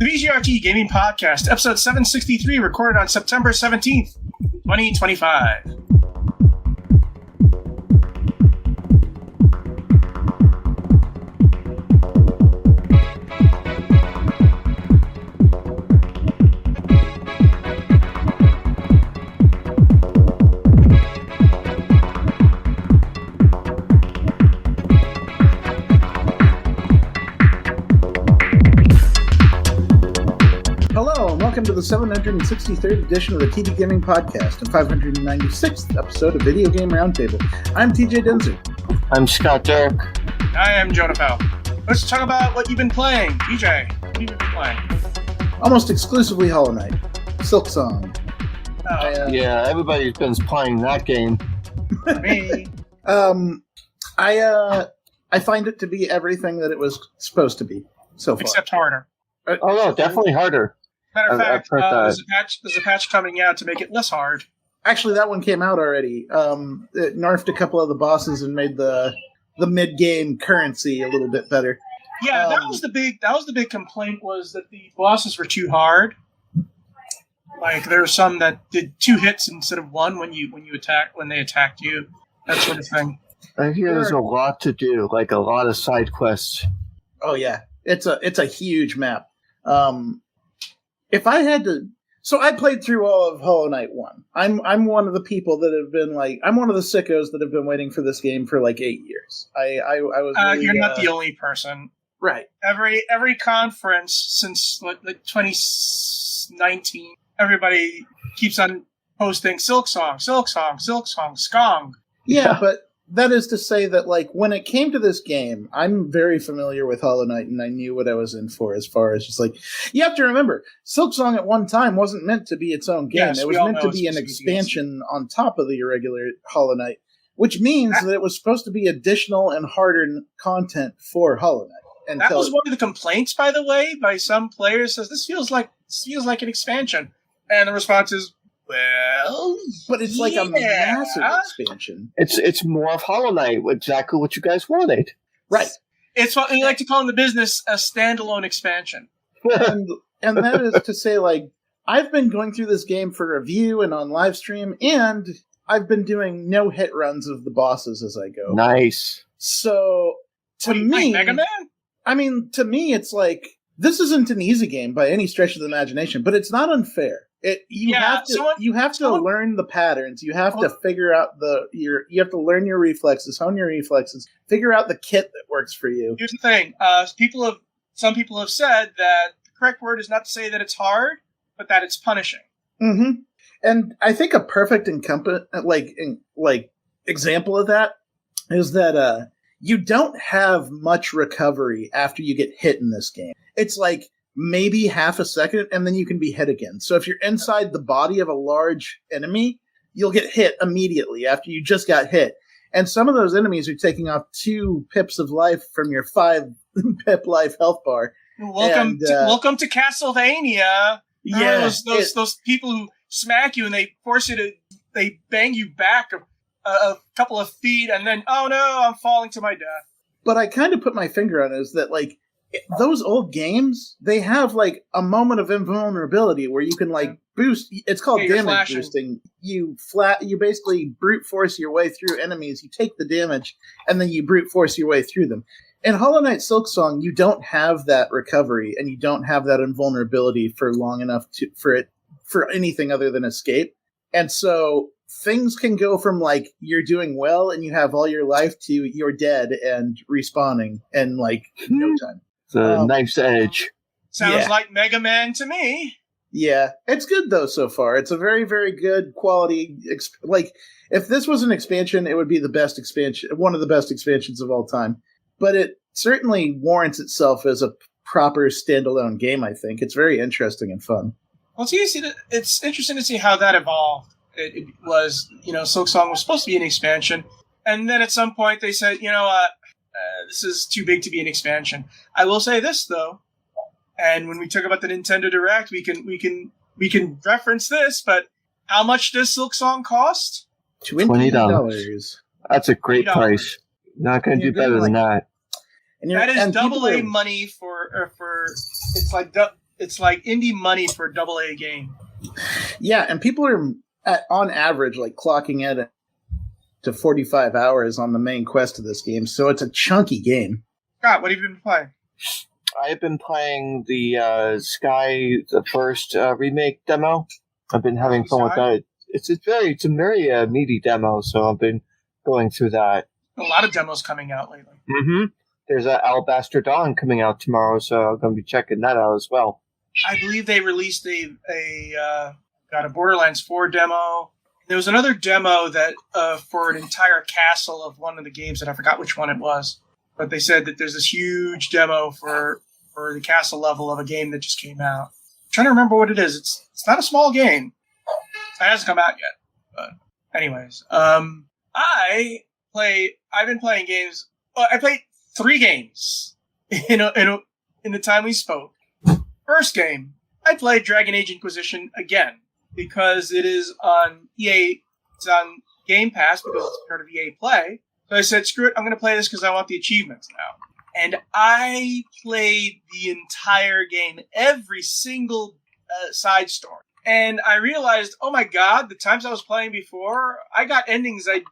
The VGRT Gaming Podcast, episode 763, recorded on September 17th, 2025. Welcome to the 763rd edition of the TV Gaming Podcast and 596th episode of Video Game Roundtable. I'm TJ Denzer. I'm Scott Dirk. I am Jonah Powell. Let's talk about what you've been playing. TJ, what have you been playing? Almost exclusively Hollow Knight. Silk Song. Yeah, everybody's been playing that game. Me. I find it to be everything that it was supposed to be so far. Except harder. Oh no, definitely harder. Matter of fact, there's a patch coming out to make it less hard. Actually, that one came out already. It nerfed a couple of the bosses and made the mid-game currency a little bit better. Yeah, that was the big complaint, was that the bosses were too hard. Like there were some that did 2 hits instead of 1 when they attacked you, that sort of thing. I hear there's a lot to do, like a lot of side quests. Oh yeah, it's a huge map. If I had to, so I played through all of Hollow Knight 1. I'm one of the people that have been I'm one of the sickos that have been waiting for this game for 8 years. I was. Really, you're not the only person, right? Every conference since 2019, everybody keeps on posting Silk Song, Skong. Yeah, but that is to say that, when it came to this game, I'm very familiar with Hollow Knight, and I knew what I was in for as far as just, you have to remember, Silk Song at one time wasn't meant to be its own game. Yes, it was meant to be an expansion on top of the irregular Hollow Knight, which means that it was supposed to be additional and harder content for Hollow Knight. That was one of the complaints, by the way, by some players, says this feels like an expansion. And the response is, well, but it's a massive expansion. It's more of Hollow Knight, exactly what you guys wanted. Right. It's what we like to call in the business a standalone expansion. and that is to say, I've been going through this game for review and on live stream, and I've been doing no hit runs of the bosses as I go. Nice. So to me, Mega Man? I mean, to me, it's this isn't an easy game by any stretch of the imagination, but it's not unfair. You have to learn the patterns. You have to figure out you have to learn your reflexes, hone your reflexes, figure out the kit that works for you. Here's the thing: some people have said that the correct word is not to say that it's hard, but that it's punishing. Mm-hmm. And I think a perfect example of that is that you don't have much recovery after you get hit in this game. It's maybe half a second, and then you can be hit again. So if you're inside the body of a large enemy, you'll get hit immediately after you just got hit. And some of those enemies are taking off 2 pips of life from your 5 pip life health bar. Welcome to Castlevania. Yeah, those people who smack you and they they bang you back a couple of feet, and then, oh no, I'm falling to my death. But I kind of put my finger on it, is that those old games, they have a moment of invulnerability where you can boost. It's called damage boosting. You basically brute force your way through enemies. You take the damage and then you brute force your way through them. In Hollow Knight Silk Song, you don't have that recovery and you don't have that invulnerability for long enough for anything other than escape. And so things can go from you're doing well and you have all your life to you're dead and respawning in no time. The knife's edge. Sounds like Mega Man to me. Yeah, it's good though so far. It's a very, very good quality. If this was an expansion, it would be the best expansion, one of the best expansions of all time. But it certainly warrants itself as a proper standalone game. I think it's very interesting and fun. Well, it's interesting to see how that evolved. It was, Silk Song was supposed to be an expansion, and then at some point they said, you know what? This is too big to be an expansion. I will say this though, and when we talk about the Nintendo Direct, we can reference this. But how much does Silk Song cost? $20. That's a great price. Not going to do better than that. That is double A money for it's it's like indie money for a AA game. Yeah, and people are on average like clocking in to 45 hours on the main quest of this game, so it's a chunky game. Scott, what have you been playing? I've been playing the the first remake demo. I've been having fun with that. It's a very meaty demo, so I've been going through that. A lot of demos coming out lately. Mm-hmm. There's Alabaster Dawn coming out tomorrow, so I'm going to be checking that out as well. I believe they released a Borderlands 4 demo. There was another demo that for an entire castle of one of the games that I forgot which one it was. But they said that there's this huge demo for the castle level of a game that just came out. I'm trying to remember what it is. It's not a small game. It hasn't come out yet. But anyways, I've been playing games. I played 3 games in the time we spoke. First game, I played Dragon Age Inquisition again because it is on EA. It's on Game Pass because it's part of EA Play. So I said, screw it, I'm going to play this because I want the achievements now. And I played the entire game, every single side story. And I realized, oh my god, the times I was playing before, I got endings. I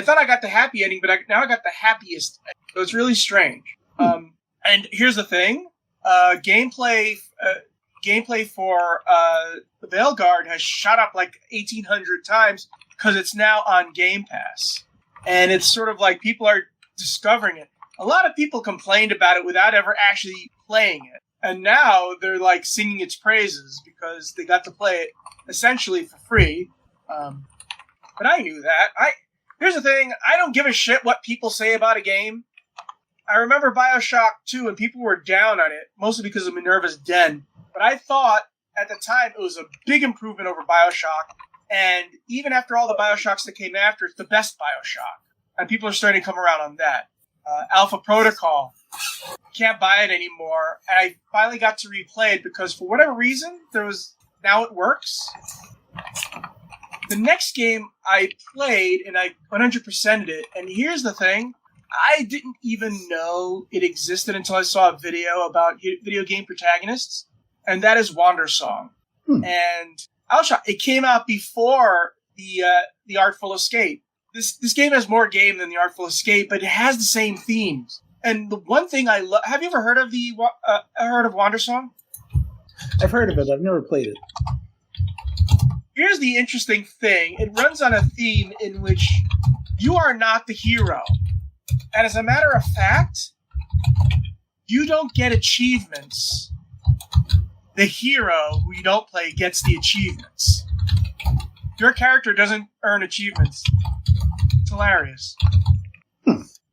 thought I got the happy ending, but now I got the happiest ending. So it's really strange. And here's the thing: gameplay for the Veilguard has shot up like 1,800 times because it's now on Game Pass, and it's sort of like people are discovering it. A lot of people complained about it without ever actually playing it, and now they're like singing its praises because they got to play it essentially for free. But I knew that. Here's the thing: I don't give a shit what people say about a game. I remember BioShock 2, and people were down on it, mostly because of Minerva's Den. But I thought, at the time, it was a big improvement over BioShock. And even after all the BioShocks that came after, it's the best BioShock. And people are starting to come around on that. Alpha Protocol. Can't buy it anymore. And I finally got to replay it because, for whatever reason, now it works. The next game I played, and I 100%ed it. And here's the thing. I didn't even know it existed until I saw a video about video game protagonists, and that is Wandersong. And it came out before the Artful Escape. This game has more game than the Artful Escape, but it has the same themes. And the one thing I love... Have you ever heard of Wandersong? I've heard of it. I've never played it. Here's the interesting thing. It runs on a theme in which you are not the hero. And as a matter of fact, you don't get achievements. The hero who you don't play gets the achievements. Your character doesn't earn achievements. It's hilarious.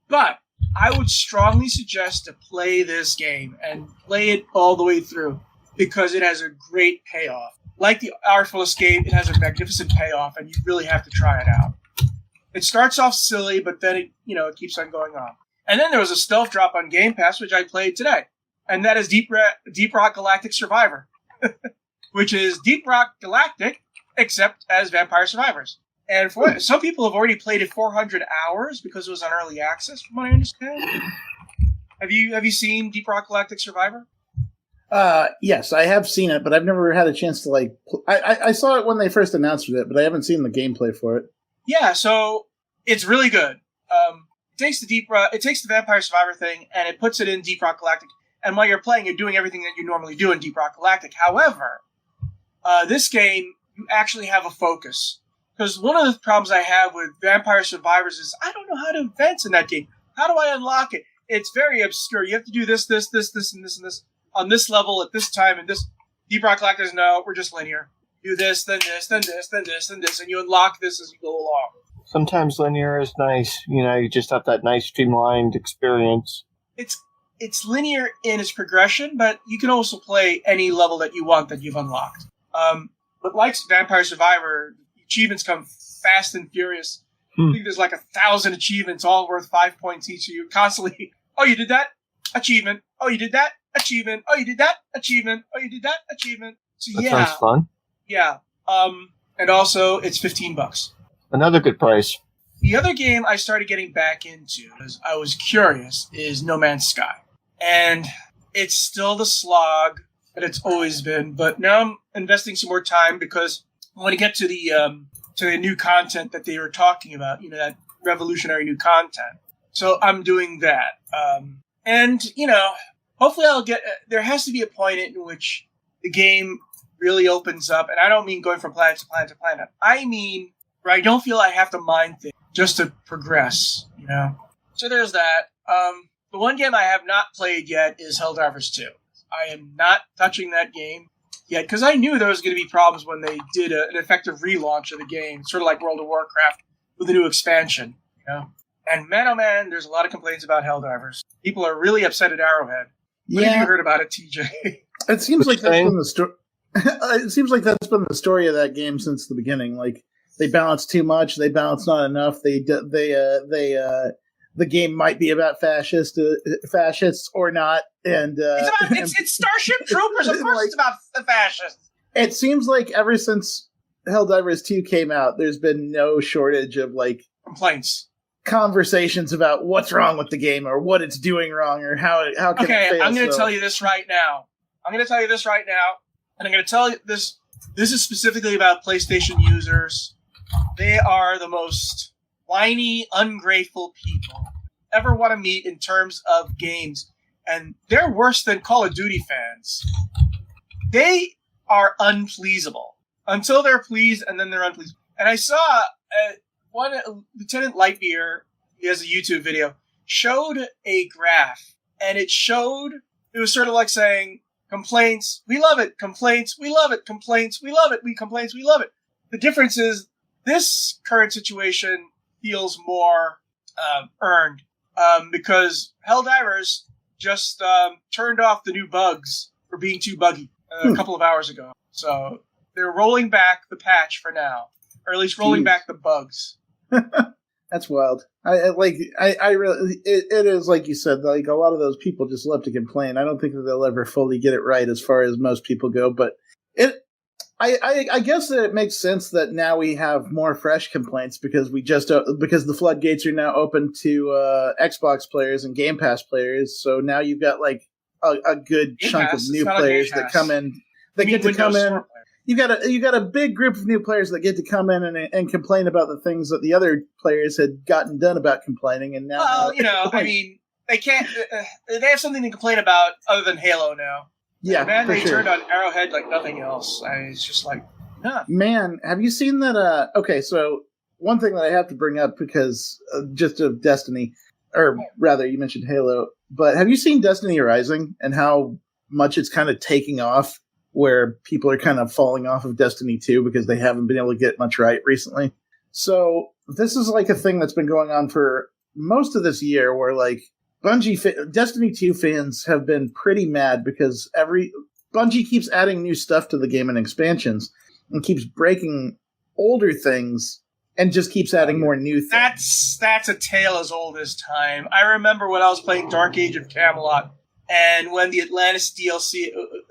But I would strongly suggest to play this game and play it all the way through because it has a great payoff. Like the Artful Escape, it has a magnificent payoff, and you really have to try it out. It starts off silly, but then it keeps on going on. And then there was a stealth drop on Game Pass, which I played today. And that is Deep Rock Galactic Survivor. Which is Deep Rock Galactic, except as Vampire Survivors. And some people have already played it 400 hours because it was on early access, from what I understand. Have you seen Deep Rock Galactic Survivor? Yes, I have seen it, but I've never had a chance to I saw it when they first announced it, but I haven't seen the gameplay for it. Yeah, so it's really good. It takes the Vampire Survivor thing and it puts it in Deep Rock Galactic. And while you're playing, you're doing everything that you normally do in Deep Rock Galactic. However, this game, you actually have a focus. Because one of the problems I have with Vampire Survivors is I don't know how to advance in that game. How do I unlock it? It's very obscure. You have to do this, and this, and this on this level at this time. And this Deep Rock Galactic is no, we're just linear. Do this, then this, then this, then this, then this, and you unlock this as you go along. Sometimes linear is nice. You just have that nice streamlined experience. It's linear in its progression, but you can also play any level that you want that you've unlocked. But like Vampire Survivor, achievements come fast and furious. I think there's like 1,000 achievements, all worth 5 points each. So you constantly, oh, you did that? Achievement. Oh, you did that? Achievement. Oh, you did that? Achievement. Oh, you did that? Achievement. So that sounds fun. Yeah. And also, it's $15. Another good price. The other game I started getting back into, because I was curious, is No Man's Sky. And it's still the slog that it's always been. But now I'm investing some more time because I want to get to the new content that they were talking about. That revolutionary new content. So I'm doing that. And hopefully I'll get. There has to be a point in which the game really opens up, and I don't mean going from planet to planet to planet. I mean where I don't feel I have to mine things just to progress. So there's that. The one game I have not played yet is Helldivers 2. I am not touching that game yet because I knew there was going to be problems when they did an effective relaunch of the game, sort of like World of Warcraft with a new expansion. And man, oh man, there's a lot of complaints about Helldivers. People are really upset at Arrowhead. What have you heard about it, TJ? It seems like that's been the story. It seems like that's been the story of that game since the beginning. Like they balance too much, they balance not enough. The game might be about fascists or not, and it's Starship Troopers. Of course, it's about the fascists. It seems like ever since Helldivers 2 came out, there's been no shortage of complaints, conversations about what's wrong with the game or what it's doing wrong or how can it fail. I'm going to tell you this right now. And I'm going to tell you this. This is specifically about PlayStation users. They are the most whiny, ungrateful people ever want to meet in terms of games. And they're worse than Call of Duty fans. They are unpleasable until they're pleased, and then they're unpleased. And I saw one Lieutenant Lightbeer, he has a YouTube video, showed a graph, and it was sort of like saying, complaints, we love it. Complaints, we love it. Complaints, we love it. Complaints, we love it. The difference is this current situation feels more earned because Helldivers just turned off the new bugs for being too buggy a couple of hours ago. So they're rolling back the patch for now, or at least rolling back the bugs. That's wild. I really, it is like you said, like a lot of those people just love to complain. I don't think that they'll ever fully get it right as far as most people go, but I guess that it makes sense that now we have more fresh complaints because because the floodgates are now open to Xbox players and Game Pass players. So now you've got like a good chunk of new players that come in. They get to come in. You got a big group of new players that get to come in and complain about the things that the other players had gotten done about complaining, and now I mean, they can't. They have something to complain about other than Halo now. Yeah, man, they turned on Arrowhead like nothing else. It's just like, man, have you seen that? Okay, so one thing that I have to bring up because just of Destiny, or rather, you mentioned Halo, but have you seen Destiny Rising and how much it's kind of taking off? Where people are kind of falling off of Destiny 2 because they haven't been able to get much right recently. So this is like a thing that's been going on for most of this year where like Destiny 2 fans have been pretty mad because Bungie keeps adding new stuff to the game and expansions and keeps breaking older things and just keeps adding more new things. That's a tale as old as time. I remember when I was playing Dark Age of Camelot, and when the Atlantis DLC,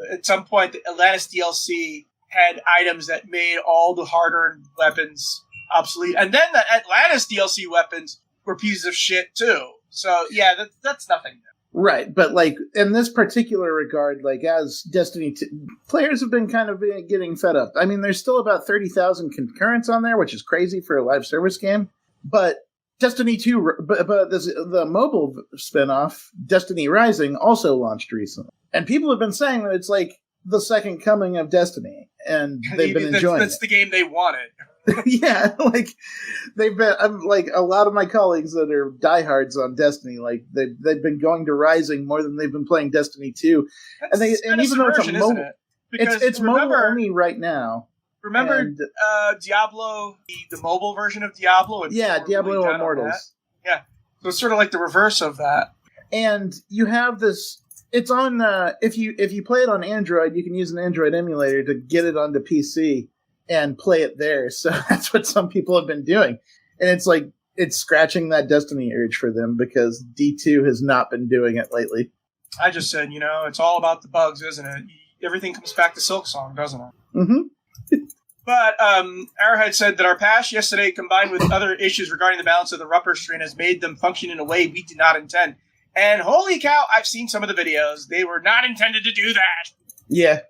at some point, the Atlantis DLC had items that made all the hard-earned weapons obsolete. And then the Atlantis DLC weapons were pieces of shit, too. So, yeah, that's nothing new. Right, but, like, in this particular regard, like, as Destiny 2, players have been kind of getting fed up. I mean, there's still about 30,000 concurrents on there, which is crazy for a live service game. But Destiny 2, but the mobile spinoff, Destiny Rising, also launched recently. And people have been saying that it's like the second coming of Destiny, and they've been enjoying it. That's the game they wanted. Yeah, like, they've been, like, a lot of my colleagues that are diehards on Destiny, like, they've been going to Rising more than they've been playing Destiny 2. And even though it's a mobile, it's mobile only right now. Remember Diablo, the mobile version of Diablo? Yeah, Diablo Immortals. Yeah, so it's sort of like the reverse of that. And you have this. It's on. If you play it on Android, you can use an Android emulator to get it onto PC and play it there. So that's what some people have been doing, and it's like it's scratching that Destiny urge for them because D2 has not been doing it lately. I just said, it's all about the bugs, isn't it? Everything comes back to Silksong, doesn't it? Mm-hmm. But Arrowhead said that our patch yesterday, combined with other issues regarding the balance of the Rupper strain, has made them function in a way we did not intend. And holy cow, I've seen some of the videos. They were not intended to do that. Yeah.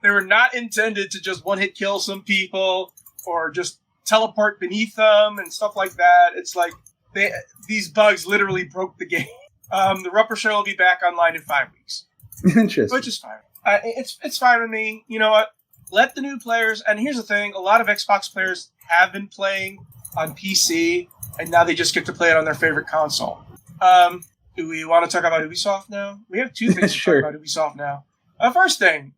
They were not intended to just one-hit kill some people or just teleport beneath them and stuff like that. It's like these bugs literally broke the game. The Rupper Show will be back online in 5 weeks. Interesting. Which is fine. It's fine with me. You know what? Let the new players... And here's the thing. A lot of Xbox players have been playing on PC, and now they just get to play it on their favorite console. Do we want to talk about Ubisoft now? We have two things to Sure. talk about Ubisoft now. First thing,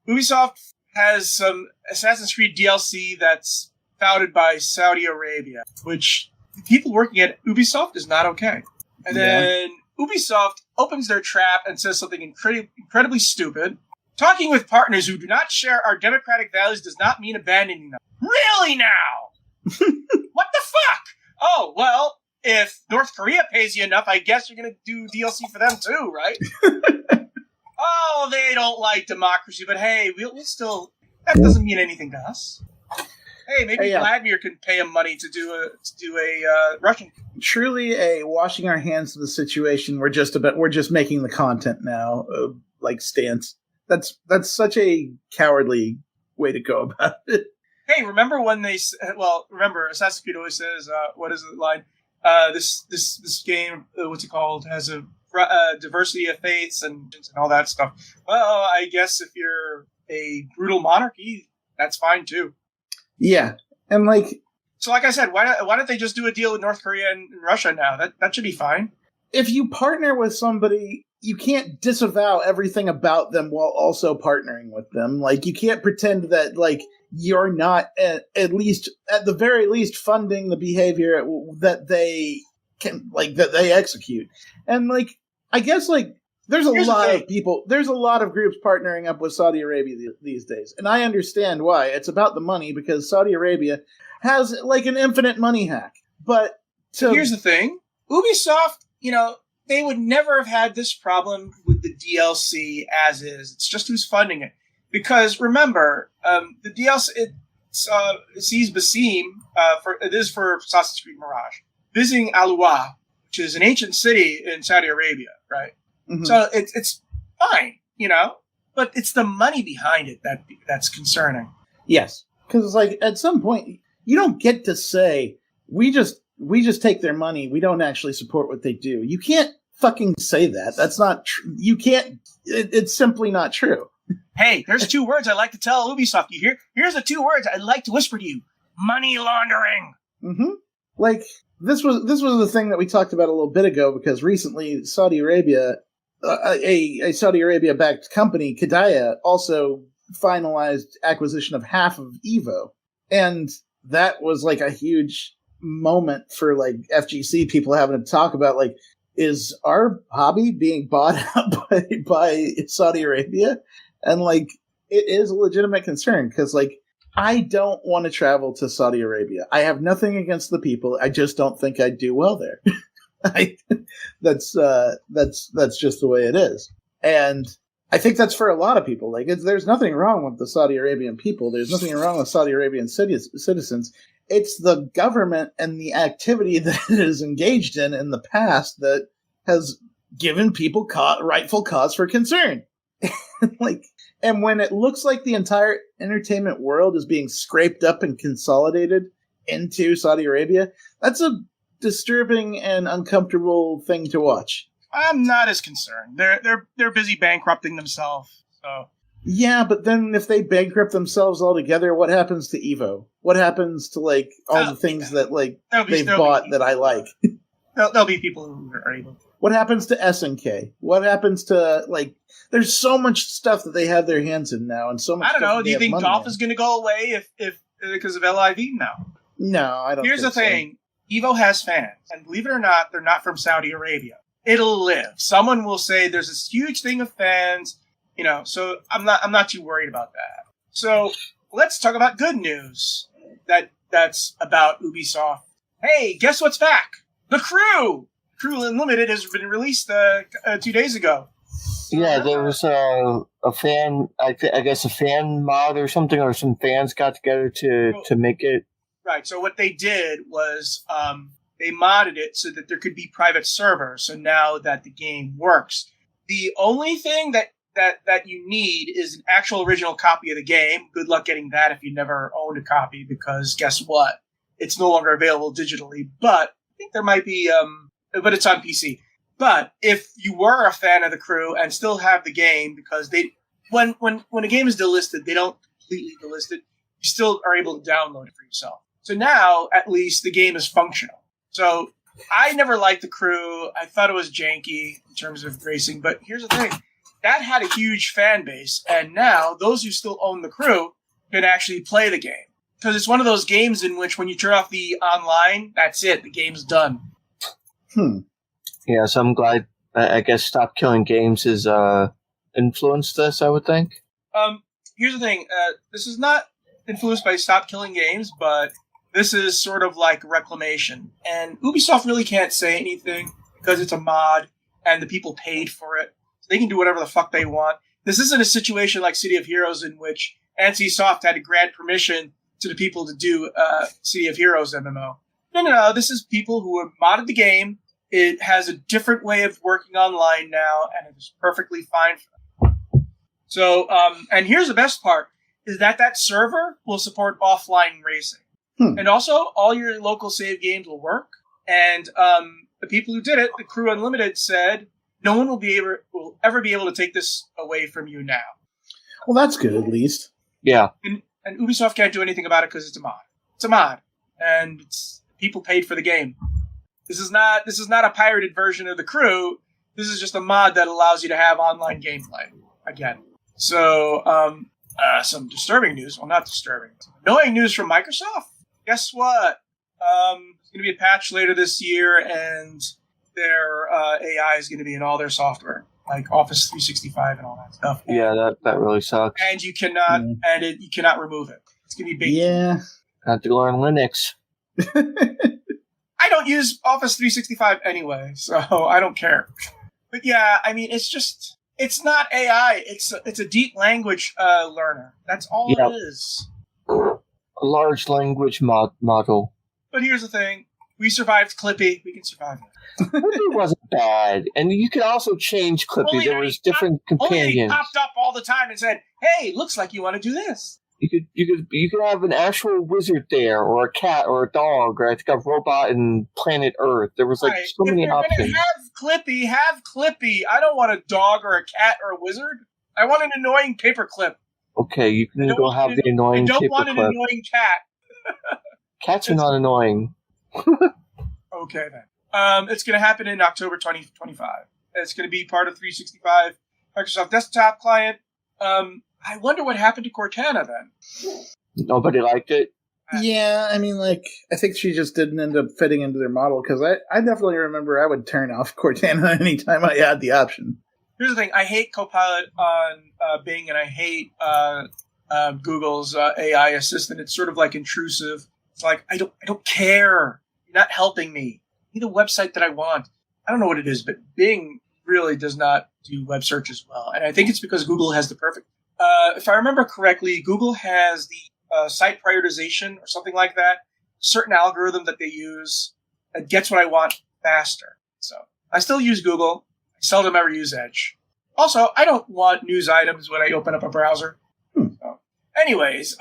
Ubisoft has some Assassin's Creed DLC that's founded by Saudi Arabia, which the people working at Ubisoft is not okay. And then Ubisoft opens their trap and says something incredibly stupid. Talking with partners who do not share our democratic values does not mean abandoning them. Really now? What the fuck? Oh, well, if North Korea pays you enough, I guess you're going to do DLC for them too, right? Oh, they don't like democracy, but hey, we'll still... That doesn't mean anything to us. Hey, maybe Vladimir can pay him money to do a Russian. Truly a washing our hands of the situation. We're just making the content now, stance. That's such a cowardly way to go about it. Hey, remember when remember Assassin's Creed always says, what is the line? This game, what's it called, has a diversity of faiths and all that stuff. Well, I guess if you're a brutal monarchy, that's fine too. Yeah, and so like I said, why don't they just do a deal with North Korea and Russia now? That should be fine. If you partner with somebody, you can't disavow everything about them while also partnering with them. You can't pretend that you're not at the very least funding the behavior that they can that they execute. And I guess there's a lot of groups partnering up with Saudi Arabia these days. And I understand why. It's about the money because Saudi Arabia has an infinite money hack. But here's the thing. Ubisoft, they would never have had this problem with the DLC as is. It's just who's funding it. Because remember, the DLC it sees Basim it is for Assassin's Creed Mirage visiting Al-Uwa, which is an ancient city in Saudi Arabia, right? Mm-hmm. So it's fine, but it's the money behind it that's concerning. Yes, because at some point you don't get to say we just take their money. We don't actually support what they do. You can't fucking say that. That's not true. You can't. It's simply not true. Hey, there's 2 words I like to tell Ubisoft. You hear? Here's the 2 words I'd like to whisper to you: money laundering. Mm-hmm. This was the thing that we talked about a little bit ago because recently Saudi Arabia, a Saudi Arabia-backed company, Qiddiya, also finalized acquisition of half of Evo, and that was a huge moment for FGC people having to talk about is our hobby being bought out by Saudi Arabia? And it is a legitimate concern because I don't want to travel to Saudi Arabia. I have nothing against the people. I just don't think I'd do well there. That's just the way it is. And I think that's for a lot of people. There's nothing wrong with the Saudi Arabian people. There's nothing wrong with Saudi Arabian citizens. It's the government and the activity that it is engaged in the past that has given people rightful cause for concern. And when it looks like the entire entertainment world is being scraped up and consolidated into Saudi Arabia, that's a disturbing and uncomfortable thing to watch. I'm not as concerned. They're busy bankrupting themselves. So yeah, but then if they bankrupt themselves altogether, what happens to Evo? What happens to all the things that they've bought that I like? There'll be people who are able. What happens to SNK? What happens to There's so much stuff that they have their hands in now, and so much. I don't know. Do you think golf is going to go away if because of LIV now? No, I don't. Here's the thing: Evo has fans, and believe it or not, they're not from Saudi Arabia. It'll live. Someone will say there's this huge thing of fans, So I'm not too worried about that. So let's talk about good news. That's about Ubisoft. Hey, guess what's back? The Crew. Crew Unlimited has been released 2 days ago. Yeah, there was a fan, I guess a fan mod or something, or some fans got together to make it. Right. So what they did was they modded it so that there could be private servers. So now that the game works, the only thing that you need is an actual original copy of the game. Good luck getting that if you never owned a copy, because guess what? It's no longer available digitally. But I think there might be, but it's on PC. But if you were a fan of the crew and still have the game, because when a game is delisted, they don't completely delist it. You still are able to download it for yourself. So now, at least, the game is functional. So I never liked the crew. I thought it was janky in terms of racing. But here's the thing. That had a huge fan base. And now those who still own the crew can actually play the game. Because it's one of those games in which when you turn off the online, that's it. The game's done. Yeah, so I'm glad, I guess Stop Killing Games has influenced this, I would think. Here's the thing. This is not influenced by Stop Killing Games, but this is sort of like Reclamation. And Ubisoft really can't say anything because it's a mod and the people paid for it. So they can do whatever the fuck they want. This isn't a situation like City of Heroes in which NCSoft had to grant permission to the people to do City of Heroes MMO. No. This is people who have modded the game. It has a different way of working online now, and it is perfectly fine for them. So, and here's the best part, is that server will support offline racing. And also, all your local save games will work. And the people who did it, the Crew Unlimited, said, no one will ever be able to take this away from you now. Well, that's good, at least. Yeah. And Ubisoft can't do anything about it because it's a mod. It's a mod. And people paid for the game. This is not a pirated version of the Crew. This is just a mod that allows you to have online gameplay again. So, some disturbing news. Well, not disturbing. Annoying news from Microsoft. Guess what? There's going to be a patch later this year, and their AI is going to be in all their software, like Office 365 and all that stuff. Yeah, that really sucks. And you cannot you cannot remove it. It's going to be baked. Yeah. Have to learn Linux. I don't use Office 365 anyway, so I don't care. But yeah, I mean, it's not AI. It's a deep language learner. That's all it is. A large language model. But here's the thing. We survived Clippy. We can survive it. Clippy wasn't bad. And you could also change Clippy. There was different companions. Only popped up all the time and said, hey, looks like you want to do this. You could have an actual wizard there, or a cat, or a dog, or I think a robot in Planet Earth. There was so many options. Have Clippy. I don't want a dog or a cat or a wizard. I want an annoying paperclip. Okay, you can go have the annoying paperclip. I don't want an annoying cat. Cats are not annoying. Okay then. It's going to happen in October 2025. It's going to be part of 365 Microsoft Desktop Client. I wonder what happened to Cortana then. Nobody liked it. Yeah, I mean, I think she just didn't end up fitting into their model, because I definitely remember I would turn off Cortana anytime I had the option. Here's the thing. I hate Copilot on Bing, and I hate Google's AI assistant. It's sort of like intrusive. It's like, I don't care. You're not helping me. I need a website that I want. I don't know what it is, but Bing really does not do web searches well. And I think it's because Google has the perfect... if I remember correctly, Google has the site prioritization or something like that, certain algorithm that they use that gets what I want faster. So I still use Google. I seldom ever use Edge. Also, I don't want news items when I open up a browser. So, anyways,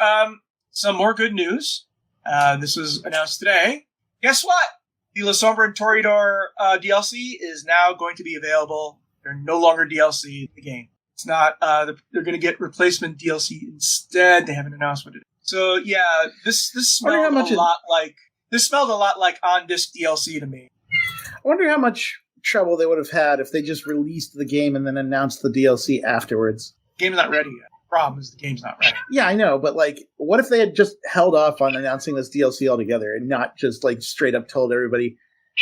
some more good news. This was announced today. Guess what? The La Sombra and Toreador DLC is now going to be available. They're no longer DLC in the game. It's not. They're going to get replacement DLC instead. They haven't announced what it is. So yeah, this smelled a lot like on disc DLC to me. I wonder how much trouble they would have had if they just released the game and then announced the DLC afterwards. Game's not ready yet. Problem is the game's not ready. Yeah, I know, but what if they had just held off on announcing this DLC altogether and not just straight up told everybody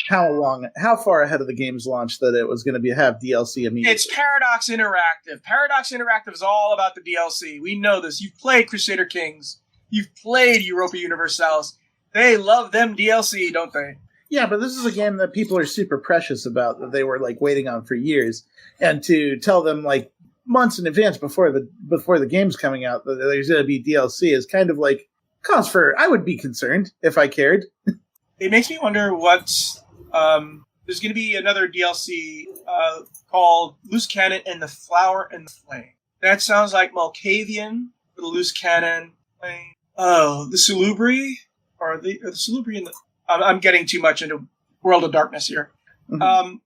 how far ahead of the game's launch that it was going to have DLC immediately? It's Paradox Interactive. Paradox Interactive is all about the DLC. We know this. You've played Crusader Kings. You've played Europa Universalis. They love them DLC, don't they? Yeah, but this is a game that people are super precious about, that they were waiting on for years, and to tell them months in advance before the game's coming out that there's going to be DLC is kind of cause for... I would be concerned if I cared. it makes me wonder what there's going to be another DLC called Loose Cannon and the Flower and the Flame. That sounds like Malkavian with a loose cannon. Oh, the Salubri or the Salubri and the. I'm getting too much into World of Darkness here. Mm-hmm.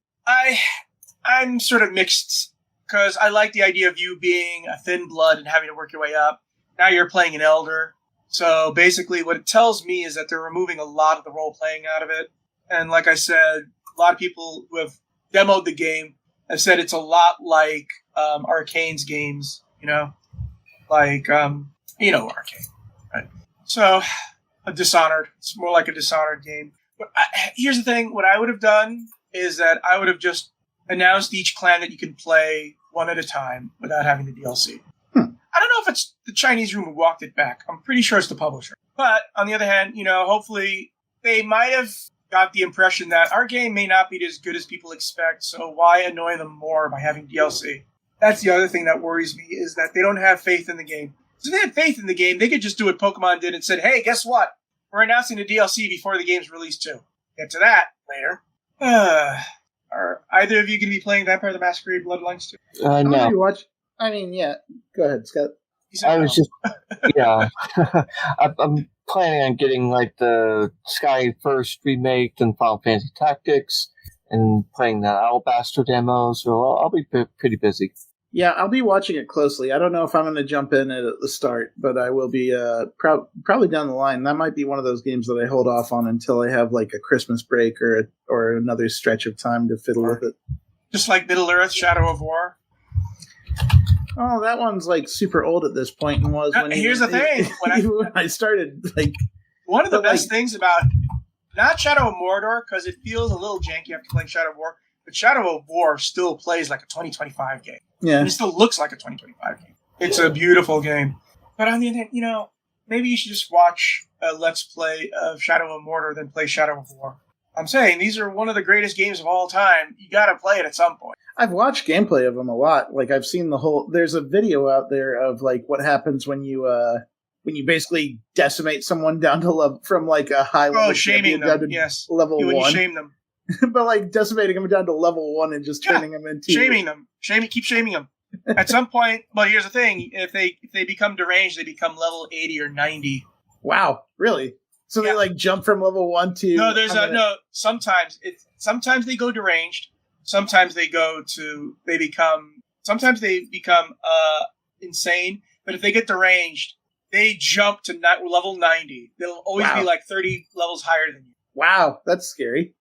I'm sort of mixed because I like the idea of you being a thin blood and having to work your way up. Now you're playing an elder. So basically what it tells me is that they're removing a lot of the role-playing out of it. And like I said, a lot of people who have demoed the game have said it's a lot like Arcane's games, like, Arcane, right? So, a Dishonored. It's more like a Dishonored game. But here's the thing. What I would have done is that I would have just announced each clan that you can play one at a time without having the DLC. I don't know if it's the Chinese room who walked it back. I'm pretty sure it's the publisher. But on the other hand, hopefully they might have got the impression that our game may not be as good as people expect, so why annoy them more by having DLC? That's the other thing that worries me, is that they don't have faith in the game. So if they had faith in the game, they could just do what Pokemon did and said, hey, guess what? We're announcing the DLC before the game's released too. Get to that later. Are either of you going to be playing Vampire the Masquerade Bloodlines 2? No. Yeah. Go ahead, Scott. I'm planning on getting like the Sky First remake and Final Fantasy Tactics and playing the Alabaster demo, so I'll be pretty busy. Yeah, I'll be watching it closely. I don't know if I'm going to jump in at the start, but I will be probably down the line. That might be one of those games that I hold off on until I have like a Christmas break or another stretch of time to fiddle with it. Just like Middle-earth, Shadow of War? Oh, that one's like super old at this point, and was when here's the thing. When I started, like, one of the best things about not Shadow of Mordor, because it feels a little janky after playing Shadow of War, but Shadow of War still plays like a 2025 game. Yeah, and it still looks like a 2025 game. It's a beautiful game. But on the other hand, maybe you should just watch a Let's Play of Shadow of Mordor than play Shadow of War. I'm saying these are one of the greatest games of all time. You got to play it at some point. I've watched gameplay of them a lot. Like, I've seen there's a video out there of like what happens when you basically decimate someone down to level from like a high level. Oh, shaming them. Down to level 1. You shame them. But like decimating them down to level 1 and just turning them into shaming them. Keep shaming them. At some point, well, here's the thing: if they become deranged, they become level 80 or 90. Wow, really? So they like jump from level 1 to no. Sometimes they go deranged. Sometimes they become insane. But if they get deranged, they jump to level 90. They'll always be like 30 levels higher than you. Wow, that's scary.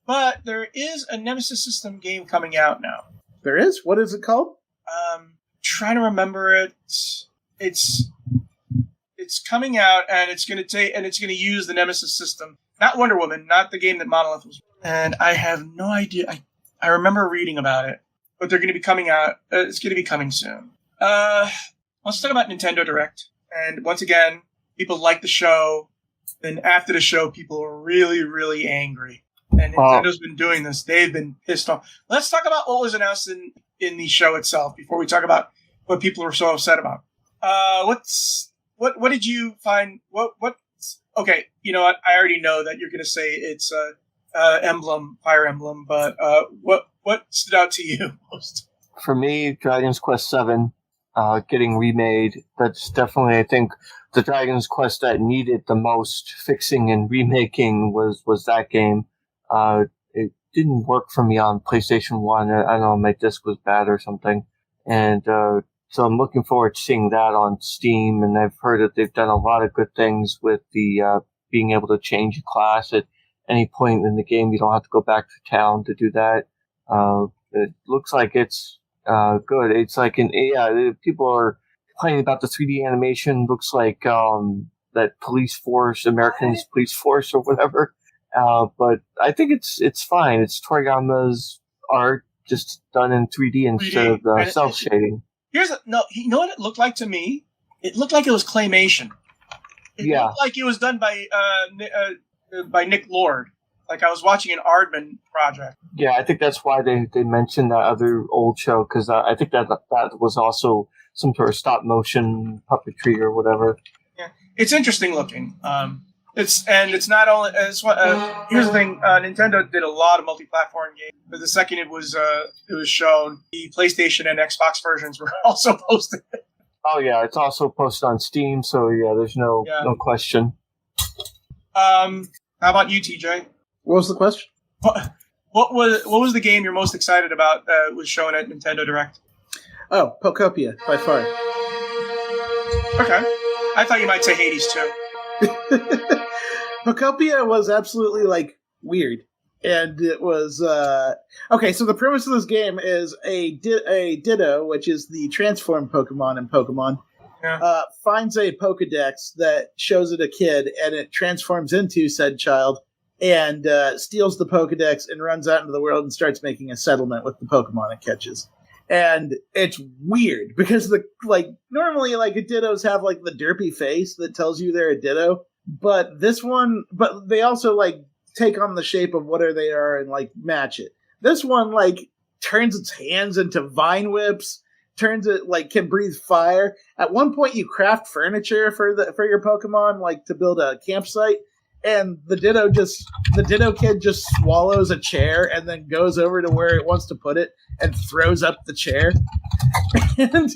But there is a Nemesis System game coming out now. There is? What is it called? Trying to remember it. It's coming out, and it's going to use the Nemesis System. Not Wonder Woman, not the game that Monolith was. And I have no idea. I remember reading about it, but they're going to be coming out. It's going to be coming soon. Let's talk about Nintendo Direct. And once again, people like the show. Then after the show, people are really, really angry. And Nintendo's been doing this. They've been pissed off. Let's talk about what was announced in the show itself before we talk about what people are so upset about. What did you find? Okay, you know what? I already know that you're going to say it's Emblem, Fire Emblem, but what stood out to you most? For me, Dragon's Quest VII getting remade. That's definitely, I think, the Dragon's Quest that needed the most fixing and remaking was that game. It didn't work for me on PlayStation 1. I don't know, my disc was bad or something. And so I'm looking forward to seeing that on Steam, and I've heard that they've done a lot of good things with the being able to change a class at any point in the game. You don't have to go back to town to do that. It looks like it's good. It's like people are complaining about the 3D animation. Looks like that Police Force, Americans Police Force or whatever. But I think it's fine. It's Toriyama's art just done in 3D instead of cel shading. You know what it looked like to me? It looked like it was claymation. It looked like it was done by Nick Lord. Like I was watching an Aardman project. Yeah, I think that's why they mentioned that other old show, because I think that was also some sort of stop motion puppetry or whatever. Yeah, it's interesting looking. It's not only. Here's the thing: Nintendo did a lot of multi-platform games. But the second it was shown, the PlayStation and Xbox versions were also posted. Oh yeah, it's also posted on Steam. So yeah, there's no question. How about you, TJ? What was the question? What was the game you're most excited about that was shown at Nintendo Direct? Oh, Pokopia, by far. Okay. I thought you might say Hades, too. Pokopia was absolutely, like, weird. And it was, okay, so the premise of this game is a Ditto, which is the transform Pokemon in Pokemon, finds a Pokedex that shows it a kid, and it transforms into said child, and steals the Pokedex and runs out into the world and starts making a settlement with the Pokemon it catches. And it's weird because normally like Dittos have like the derpy face that tells you they're a Ditto, but they also like take on the shape of whatever they are and like match it. This one like turns its hands into vine whips, turns it like can breathe fire. At one point you craft furniture for your Pokemon like to build a campsite. And the Ditto kid just swallows a chair and then goes over to where it wants to put it and throws up the chair. And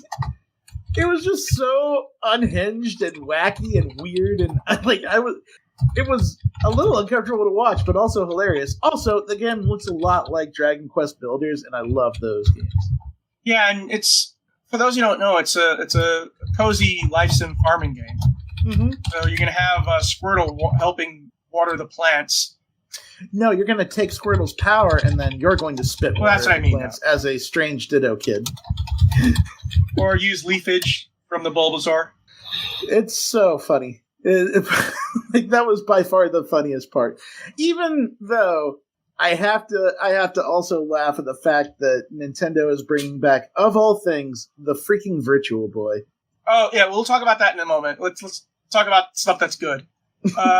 it was just so unhinged and wacky and weird, and it was a little uncomfortable to watch, but also hilarious. Also, the game looks a lot like Dragon Quest Builders, and I love those games. Yeah, and it's, for those who don't know, it's a cozy life sim farming game. Mm-hmm. So you're going to have Squirtle helping water the plants. No, you're going to take Squirtle's power, and then you're going to spit water that's what I mean, plants as a strange Ditto kid. Or use leafage from the Bulbasaur. It's so funny. Like that was by far the funniest part. Even though I have to also laugh at the fact that Nintendo is bringing back, of all things, the freaking Virtual Boy. Oh yeah, we'll talk about that in a moment. Let's talk about stuff that's good.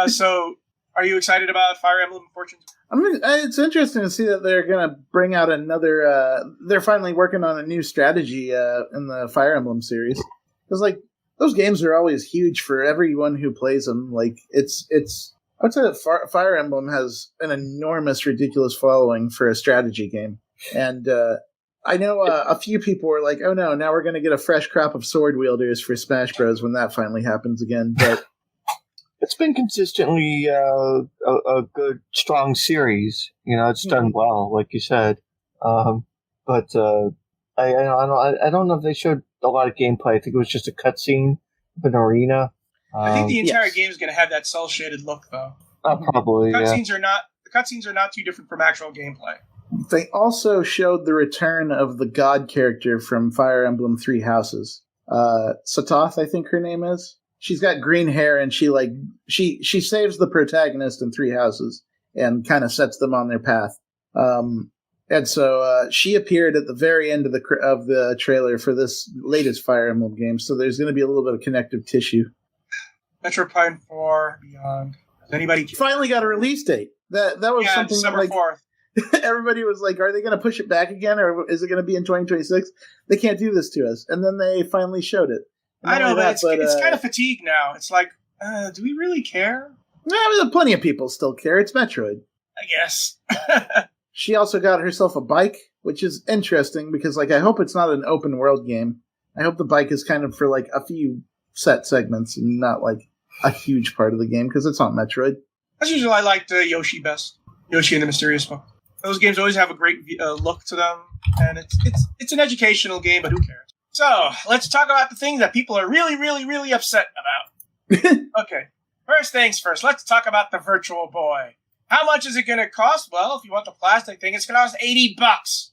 So, are you excited about Fire Emblem Fortunes? It's interesting to see that they're going to bring out another. They're finally working on a new strategy in the Fire Emblem series, because like those games are always huge for everyone who plays them. Like it's. I would say that Fire Emblem has an enormous, ridiculous following for a strategy game, and I know a few people were like, "Oh no, now we're going to get a fresh crop of sword wielders for Smash Bros. When that finally happens again." But it's been consistently a good, strong series. You know, it's done well, like you said. But I don't know if they showed a lot of gameplay. I think it was just a cutscene of an arena. I think the entire game is going to have that cell shaded look, though. Probably. The cutscenes are not too different from actual gameplay. They also showed the return of the god character from Fire Emblem Three Houses. Satoth, I think her name is. She's got green hair, and she saves the protagonist in Three Houses and kind of sets them on their path. And so she appeared at the very end of the trailer for this latest Fire Emblem game. So there's going to be a little bit of connective tissue. Metroid 4 Beyond. Has anybody finally got a release date? That was something December like 4th. Everybody was like, "Are they going to push it back again, or is it going to be in 2026?" They can't do this to us, and then they finally showed it. I know, but it's kind of fatigue now. It's like, do we really care? Yeah, plenty of people still care. It's Metroid, I guess. She also got herself a bike, which is interesting because, like, I hope it's not an open world game. I hope the bike is kind of for like a few set segments and not like a huge part of the game because it's not Metroid. As usual, I liked Yoshi best. Yoshi and the Mysterious Book. Those games always have a great look to them, and it's an educational game, but who cares? So, let's talk about the things that people are really, really, really upset about. Okay, first things first, let's talk about the Virtual Boy. How much is it going to cost? Well, if you want the plastic thing, it's going to cost $80.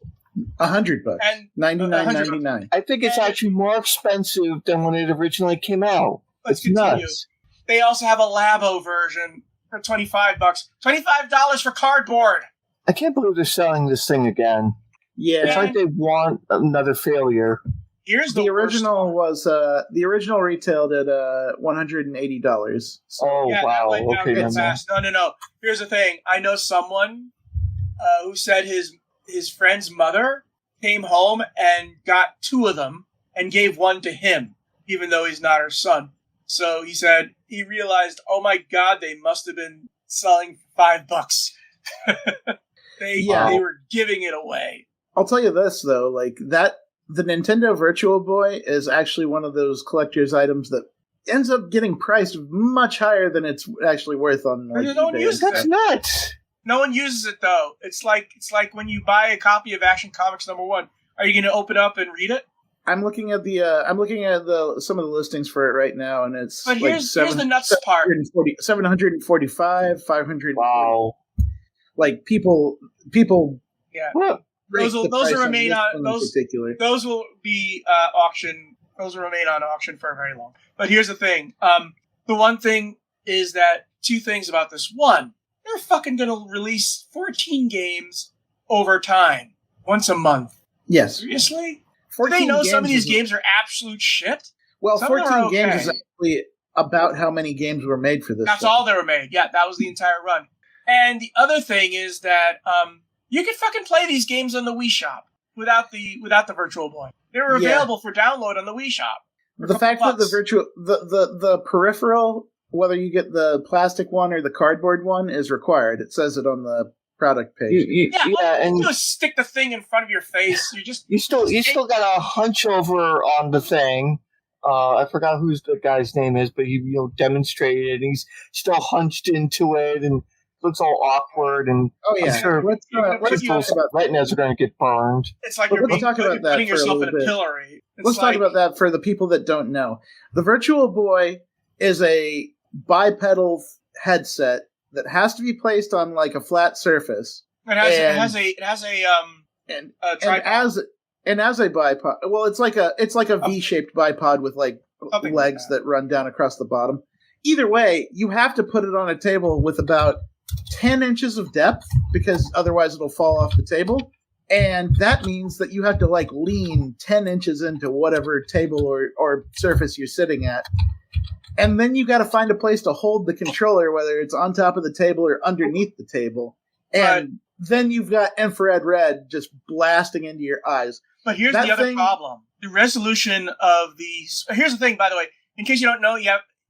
$100. And $99.99. I think it's actually more expensive than when it originally came out. Let's continue. Nuts. They also have a Labo version for $25. $25 for cardboard. I can't believe they're selling this thing again. Yeah, it's like they want another failure. Here's the original was the original retailed at $180. So. Oh yeah, wow! Okay, no. Here's the thing. I know someone who said his friend's mother came home and got two of them and gave one to him, even though he's not her son. So he said he realized, oh my god, they must have been selling for $5. They were giving it away. I'll tell you this though, like that the Nintendo Virtual Boy is actually one of those collector's items that ends up getting priced much higher than it's actually worth on like, no one uses That's it. nuts. No one uses it though. It's like when you buy a copy of Action Comics #1. Are you going to open up and read it? I'm looking at some of the listings for it right now, and it's but here's the nuts part: 745, 500. Wow! Like people. Yeah, those will remain on those will be auction. Those will remain on auction for very long. But here's the thing: the one thing is that two things about this. One, they're fucking going to release 14 games over time, once a month. Yes, seriously. Do they know some of these games are absolute shit? Well, some 14 games is actually about how many games were made for this. That's all they were made. Yeah, that was the entire run. And the other thing is that you could fucking play these games on the Wii Shop without the Virtual Boy. They were available for download on the Wii Shop. The fact that the peripheral, whether you get the plastic one or the cardboard one, is required. It says it on the product page. And you just stick the thing in front of your face. You still got a hunch over on the thing. I forgot who's the guy's name is, but he demonstrated, and he's still hunched into it, and looks all awkward. And I'm sure people's retinas are going to get burned. It's like you're putting yourself in a pillory. Let's talk about that for the people that don't know. The Virtual Boy is a bipedal headset that has to be placed on like a flat surface. It has a tripod. And as a bipod, well, it's like a V-shaped bipod with like legs that run down across the bottom. Either way, you have to put it on a table with about 10 inches of depth because otherwise it'll fall off the table. And that means that you have to like lean 10 inches into whatever table or surface you're sitting at. And then you got to find a place to hold the controller, whether it's on top of the table or underneath the table. And then you've got infrared red just blasting into your eyes. But here's the other problem. The resolution of these... Here's the thing, by the way. In case you don't know,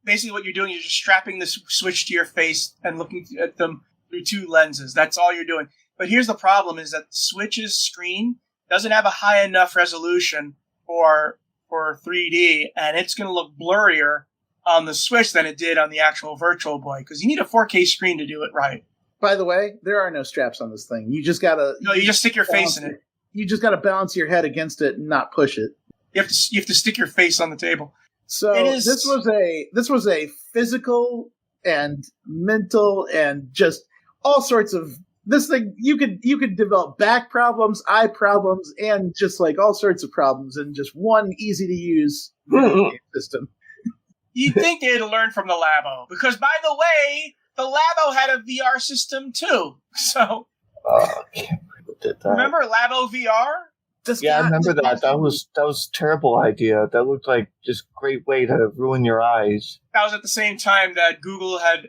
basically what you're doing, you're just strapping the Switch to your face and looking at them through two lenses. That's all you're doing. But here's the problem, is that the Switch's screen doesn't have a high enough resolution for 3D, and it's going to look blurrier on the Switch than it did on the actual Virtual Boy, because you need a 4K screen to do it right. By the way, there are no straps on this thing. You just gotta... No, you just stick your face in it. You just gotta balance your head against it and not push it. You have to stick your face on the table. So this was a physical and mental and just all sorts of... This thing, you could develop back problems, eye problems, and just like all sorts of problems in just one easy-to-use system. You'd think they'd learn from the Labo, because by the way, the Labo had a VR system too. So, remember Labo VR? I remember that. That was a terrible idea. That looked like just a great way to ruin your eyes. That was at the same time that Google had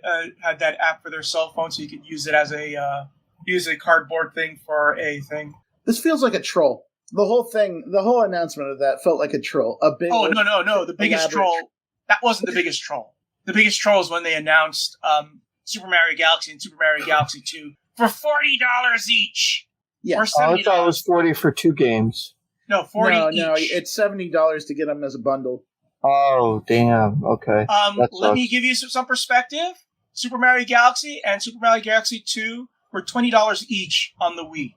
that app for their cell phone, so you could use it as a cardboard thing for a thing. This feels like a troll. The whole announcement of that felt like a troll. No. The biggest troll. That wasn't the biggest troll. The biggest troll is when they announced Super Mario Galaxy and Super Mario Galaxy 2 for $40 each. Yeah. Or $70. I thought it was 40 for two games. No, 40 each. No, it's $70 to get them as a bundle. Oh, damn. Okay. Let me give you some perspective. Super Mario Galaxy and Super Mario Galaxy 2 were $20 each on the Wii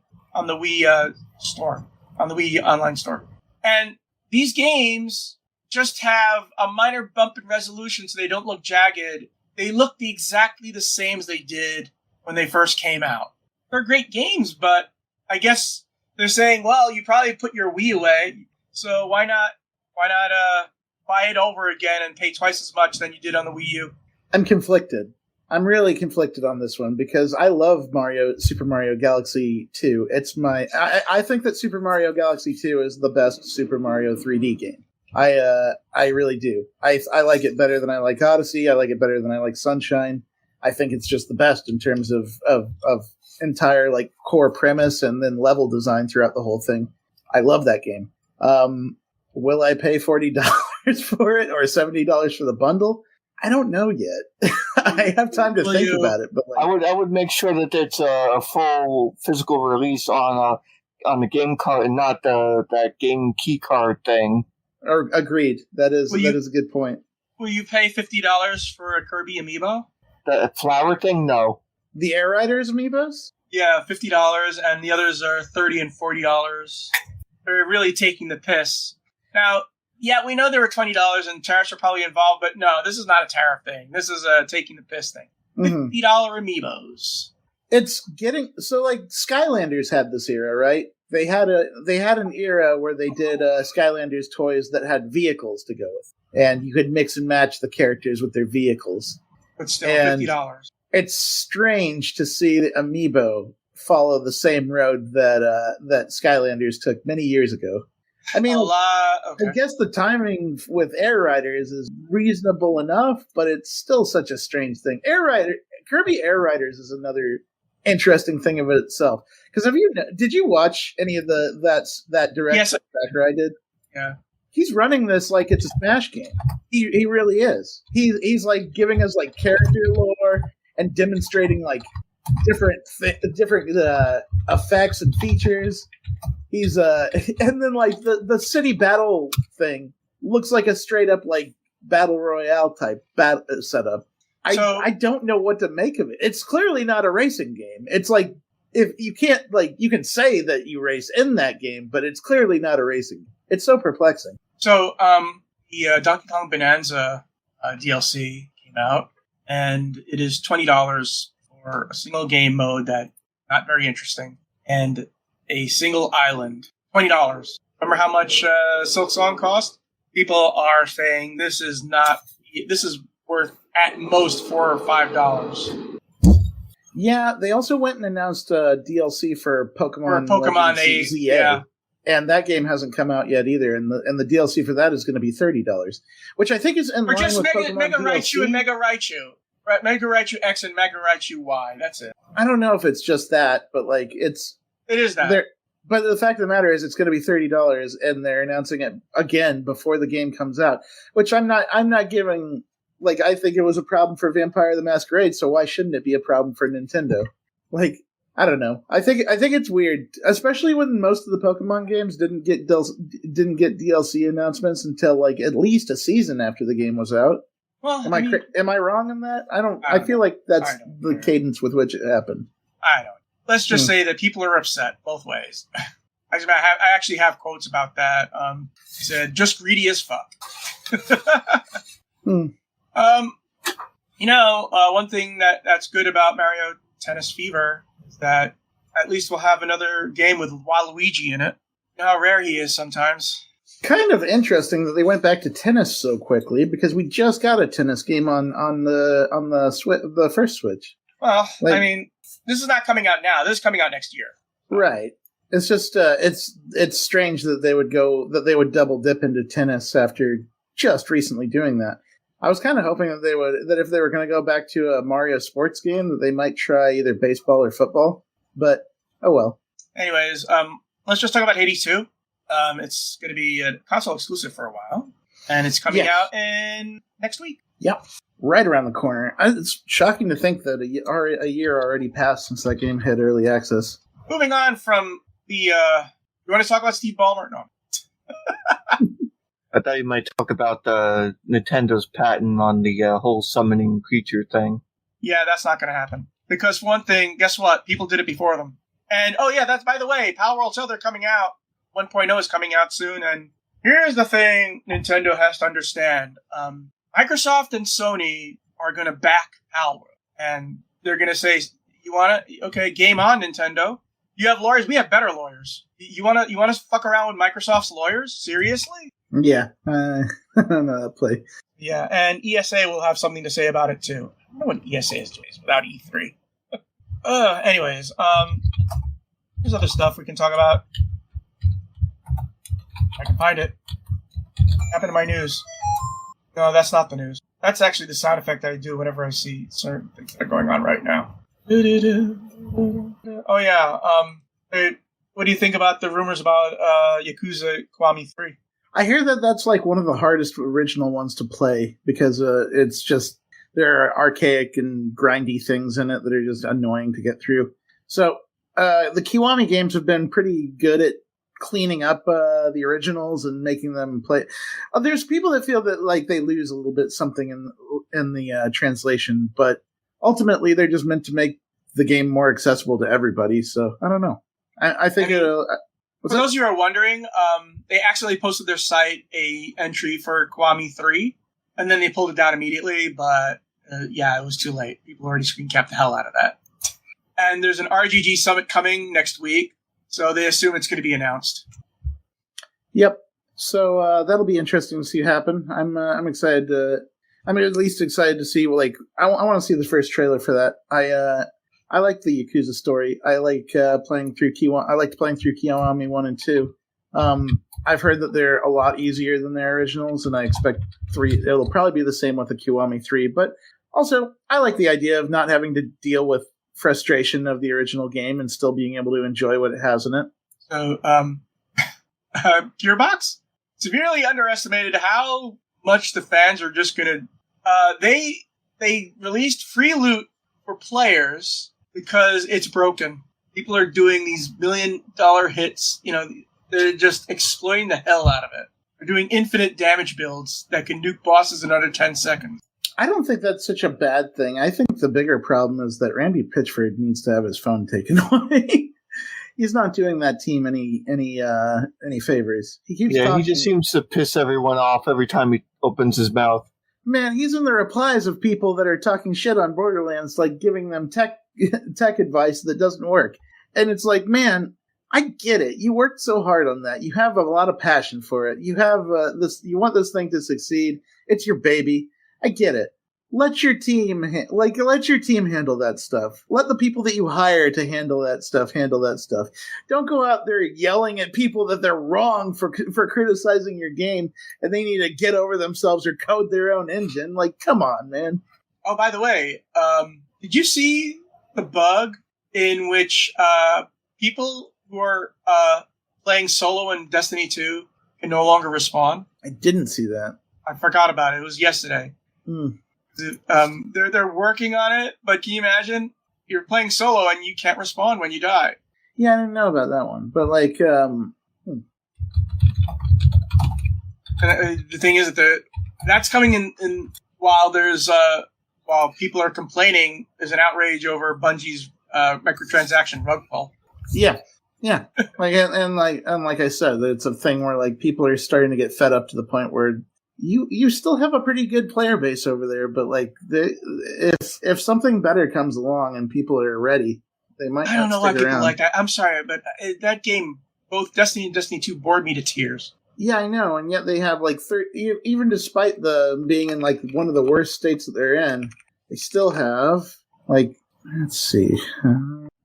store, on the Wii online store. And these games just have a minor bump in resolution so they don't look jagged. They look exactly the same as they did when they first came out. They're great games, but I guess they're saying, well, you probably put your Wii away, so why not buy it over again and pay twice as much than you did on the Wii U? I'm conflicted. I'm really conflicted on this one because I love Super Mario Galaxy 2. I think that Super Mario Galaxy 2 is the best Super Mario 3D game. I really do. I like it better than I like Odyssey. I like it better than I like Sunshine. I think it's just the best in terms of entire like core premise and then level design throughout the whole thing. I love that game. Will I pay $40 for it or $70 for the bundle? I don't know yet. I have time to think about it, but I would make sure that it's a full physical release on the game card and not that game key card thing. Or agreed. That is a good point. Will you pay $50 for a Kirby amiibo? The flower thing, no. The Air Riders amiibos? Yeah, $50, and the others are $30 and $40. They're really taking the piss. Now, yeah, we know there were $20 and tariffs are probably involved, but no, this is not a tariff thing. This is a taking the piss thing. $50 amiibos. It's getting so like Skylanders had this era, right? They had an era where they did Skylanders toys that had vehicles to go with, and you could mix and match the characters with their vehicles. But still, $50. It's strange to see the amiibo follow the same road that Skylanders took many years ago. I mean, I guess the timing with Air Riders is reasonable enough, but it's still such a strange thing. Kirby Air Riders is another interesting thing of itself. Because did you watch any of that direct tracker I did? Yeah. He's running this like it's a Smash game. He really is. He's like giving us like character lore and demonstrating like different effects and features. He's and then like the city battle thing looks like a straight up like battle royale type setup. I don't know what to make of it. It's clearly not a racing game. It's like if you can't like you can say that you race in that game, but it's clearly not a racing game. It's so perplexing. So the Donkey Kong Bonanza DLC came out, and it is $20 for a single game mode that not very interesting, and a single island. $20. Remember how much Silk Song cost? People are saying this is worth at most $4 or $5. Yeah, they also went and announced DLC for Pokemon ZA. Yeah. And that game hasn't come out yet either, and the DLC for that is going to be $30, which I think is in line with Pokemon Mega DLC. Raichu and Mega Raichu. Right, Mega Raichu X and Mega Raichu Y. That's it. I don't know if it's just that, but like it is that. But the fact of the matter is, it's going to be $30, and they're announcing it again before the game comes out. Which I'm not giving. Like, I think it was a problem for Vampire the Masquerade, so why shouldn't it be a problem for Nintendo? Like, I don't know. I think it's weird, especially when most of the Pokemon games didn't get DLC announcements until like at least a season after the game was out. Well, am I wrong in that? I feel like that's the cadence with which it happened. I don't. Let's just say that people are upset both ways. I actually have quotes about that. Said just greedy as fuck. One thing that's good about Mario Tennis Fever is that at least we'll have another game with Waluigi in it. You know how rare he is sometimes. Kind of interesting that they went back to tennis so quickly, because we just got a tennis game on the first Switch. Well, I mean, this is not coming out now. This is coming out next year. Right. It's just it's strange that they would double dip into tennis after just recently doing that. I was kind of hoping that if they were going to go back to a Mario sports game, that they might try either baseball or football. But oh well. Anyways, let's just talk about Hades 2. It's going to be a console exclusive for a while, and it's coming out in next week. Yep, right around the corner. It's shocking to think that a year already passed since that game hit early access. Moving on from the, you want to talk about Steve Ballmer? No. I thought you might talk about Nintendo's patent on the whole summoning creature thing. Yeah, that's not going to happen. Because for one thing, guess what? People did it before them. And, that's, by the way, Power World 2, they're coming out. 1.0 is coming out soon. And here's the thing Nintendo has to understand. Microsoft and Sony are going to back Power World. And they're going to say, you want to? Okay, game on, Nintendo. You have lawyers. We have better lawyers. You want to fuck around with Microsoft's lawyers? Seriously? Yeah, I don't know that play. Yeah, and ESA will have something to say about it too. I don't know what ESA is doing without E3. Anyways, there's other stuff we can talk about. I can find it. What happened to my news? No, that's not the news. That's actually the sound effect I do whenever I see certain things that are going on right now. Oh yeah. What do you think about the rumors about Yakuza Kiwami 3? I hear that that's like one of the hardest original ones to play because it's just there are archaic and grindy things in it that are just annoying to get through. So the Kiwami games have been pretty good at cleaning up the originals and making them play. There's people that feel that like they lose a little bit something in the translation, but ultimately they're just meant to make the game more accessible to everybody. So I don't know. I think for those of you who are wondering, they accidentally posted their site a entry for Kiwami 3, and then they pulled it down immediately, but it was too late. People already screen capped the hell out of that. And there's an RGG summit coming next week, so they assume it's going to be announced. Yep. So that'll be interesting to see happen. I'm excited. I'm at least excited to see. Like, I want to see the first trailer for that. I like the Yakuza story. I like playing through Kiwami. I liked playing through Kiwami 1 and 2. I've heard that they're a lot easier than their originals, and I expect 3. It'll probably be the same with the Kiwami 3. But also, I like the idea of not having to deal with frustration of the original game and still being able to enjoy what it has in it. So, Gearbox severely underestimated how much the fans are just going to. They released free loot for players because it's broken. People are doing these $1 million hits. They're just exploiting the hell out of it. They're doing infinite damage builds that can nuke bosses in under 10 seconds. I don't think that's such a bad thing. I think the bigger problem is that Randy Pitchford needs to have his phone taken away. He's not doing that team any favors. He keeps talking. He just seems to piss everyone off every time he opens his mouth. Man, he's in the replies of people that are talking shit on Borderlands, like giving them tech advice that doesn't work. And it's like, man, I get it. You worked so hard on that. You have a lot of passion for it. You have you want this thing to succeed. It's your baby. I get it. Let your team handle that stuff. Let the people that you hire to handle that stuff. Don't go out there yelling at people that they're wrong for criticizing your game and they need to get over themselves or code their own engine. Like, come on, man. Oh, by the way, did you see the bug in which people who are playing solo in Destiny 2 can no longer respawn? I didn't see that. I forgot about it. It was yesterday. They're working on it, but can you imagine? You're playing solo and you can't respawn when you die. Yeah, I didn't know about that one. But like, and, the thing is that that's coming in while there's while people are complaining, there's an outrage over Bungie's microtransaction rug pull. Yeah. Like and like I said, it's a thing where like people are starting to get fed up to the point where you still have a pretty good player base over there, but like if something better comes along and people are ready, they might. I don't know why people like that. I'm sorry, but that game, both Destiny and Destiny 2, bored me to tears. Yeah, I know, and yet they have like even despite the being in like one of the worst states that they're in, they still have like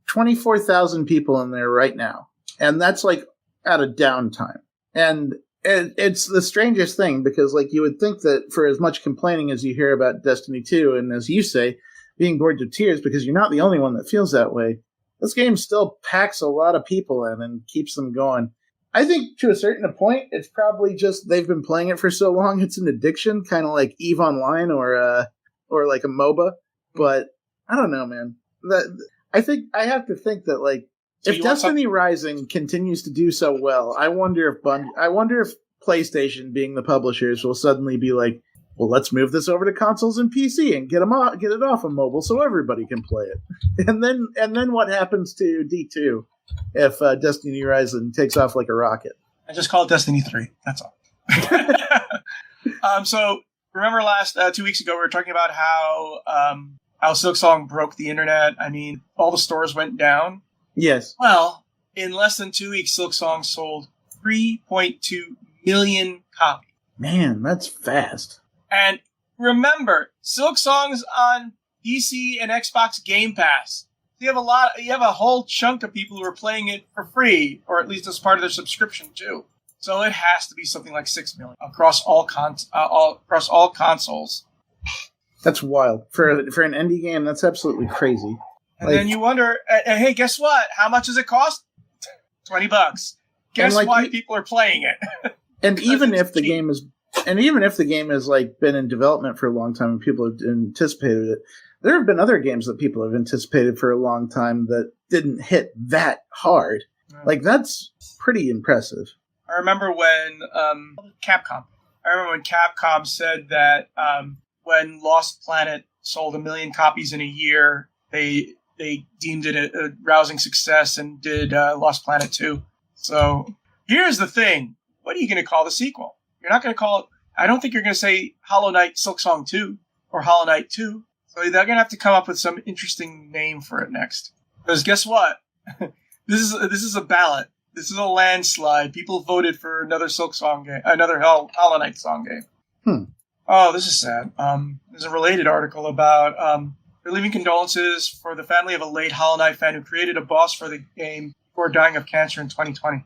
24,000 people in there right now, and that's like at a downtime. And it's the strangest thing because like you would think that for as much complaining as you hear about Destiny 2 and as you say, being bored to tears because you're not the only one that feels that way, this game still packs a lot of people in and keeps them going. I think to a certain point, it's probably just they've been playing it for so long, it's an addiction, kind of like EVE Online or like a MOBA. But I don't know, man. I have to think that like if Destiny Rising continues to do so well, I wonder if PlayStation, being the publishers, will suddenly be like, well, let's move this over to consoles and PC and get it off of mobile so everybody can play it. And then what happens to D2 if Destiny Rising takes off like a rocket? I just call it Destiny 3. That's all. So remember last 2 weeks ago we were talking about how Silksong broke the internet. I mean, all the stores went down. Yes. Well, in less than 2 weeks, Silksong sold 3.2 million copies. Man, that's fast. And remember, Silksong's on PC and Xbox Game Pass. You have a whole chunk of people who are playing it for free, or at least as part of their subscription too. So it has to be something like 6 million across all consoles. That's wild for an indie game. That's absolutely crazy. And then you wonder, hey, guess what? How much does it cost? $20. Guess why people are playing it? And even if the game is like been in development for a long time and people have anticipated it, there have been other games that people have anticipated for a long time that didn't hit that hard. Yeah. Like, that's pretty impressive. I remember when Capcom said that when Lost Planet sold 1 million copies in a year, they deemed it a rousing success and did Lost Planet 2. So here's the thing. What are you going to call the sequel? You're not going to call it... I don't think you're going to say Hollow Knight Silksong 2 or Hollow Knight 2. So they're going to have to come up with some interesting name for it next. Because guess what? This is a ballot. This is a landslide. People voted for another Silksong game, another Hollow Knight song game. Oh, this is sad. There's a related article about relieving condolences for the family of a late Hollow Knight fan who created a boss for the game before dying of cancer in 2020.